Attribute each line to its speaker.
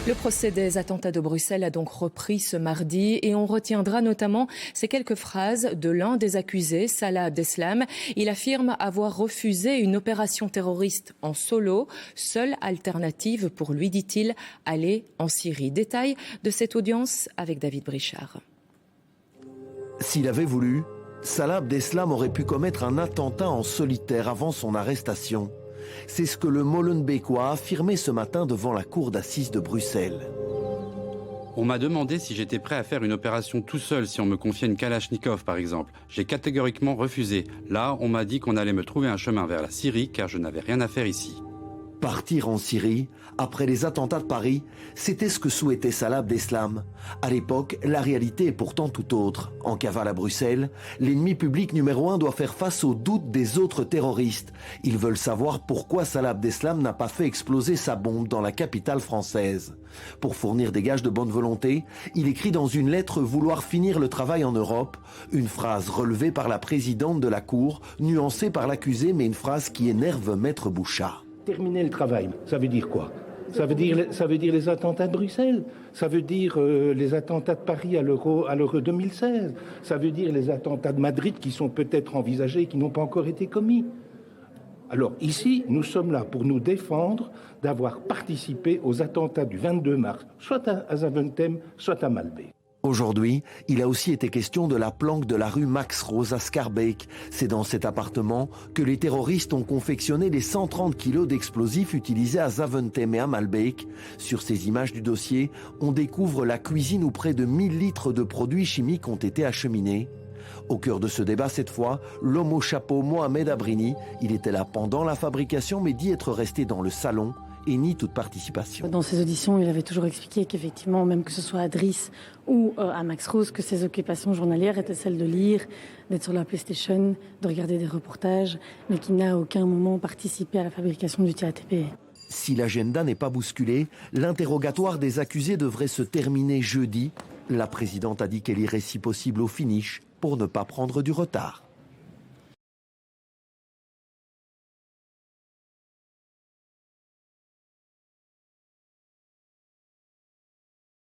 Speaker 1: Le procès des attentats de Bruxelles a donc repris ce mardi et on retiendra notamment ces quelques phrases de l'un des accusés, Salah Abdeslam. Il affirme avoir refusé une opération terroriste en solo. Seule alternative pour lui, dit-il, aller en Syrie. Détail de cette audience avec David Brichard.
Speaker 2: S'il avait voulu, Salah Abdeslam aurait pu commettre un attentat en solitaire avant son arrestation. C'est ce que le Molenbeekois a affirmé ce matin devant la cour d'assises de Bruxelles.
Speaker 3: On m'a demandé si j'étais prêt à faire une opération tout seul si on me confiait une Kalachnikov par exemple. J'ai catégoriquement refusé. Là, on m'a dit qu'on allait me trouver un chemin vers la Syrie car je n'avais rien à faire ici.
Speaker 2: Partir en Syrie, après les attentats de Paris, c'était ce que souhaitait Salah Abdeslam. À l'époque, la réalité est pourtant tout autre. En cavale à Bruxelles, l'ennemi public numéro 1 doit faire face aux doutes des autres terroristes. Ils veulent savoir pourquoi Salah Abdeslam n'a pas fait exploser sa bombe dans la capitale française. Pour fournir des gages de bonne volonté, il écrit dans une lettre vouloir finir le travail en Europe, une phrase relevée par la présidente de la Cour, nuancée par l'accusé, mais une phrase qui énerve Maître Bouchard.
Speaker 4: Terminer le travail, ça veut dire quoi ? Ça veut dire les attentats de Bruxelles, ça veut dire les attentats de Paris à l'Euro 2016, ça veut dire les attentats de Madrid qui sont peut-être envisagés et qui n'ont pas encore été commis. Alors ici, nous sommes là pour nous défendre d'avoir participé aux attentats du 22 mars, soit à Zaventem, soit à Malbec.
Speaker 2: Aujourd'hui, il a aussi été question de la planque de la rue Max Rose à Schaerbeek. C'est dans cet appartement que les terroristes ont confectionné les 130 kilos d'explosifs utilisés à Zaventem et à Malbec. Sur ces images du dossier, on découvre la cuisine où près de 1000 litres de produits chimiques ont été acheminés. Au cœur de ce débat cette fois, l'homme au chapeau Mohamed Abrini. Il était là pendant la fabrication mais dit être resté dans le salon et nie toute participation.
Speaker 5: Dans ses auditions, il avait toujours expliqué qu'effectivement, même que ce soit à Driss ou à Max Rose, que ses occupations journalières étaient celles de lire, d'être sur la PlayStation, de regarder des reportages, mais qu'il n'a à aucun moment participé à la fabrication du TATP.
Speaker 2: Si l'agenda n'est pas bousculé, l'interrogatoire des accusés devrait se terminer jeudi. La présidente a dit qu'elle irait si possible au finish pour ne pas prendre du retard.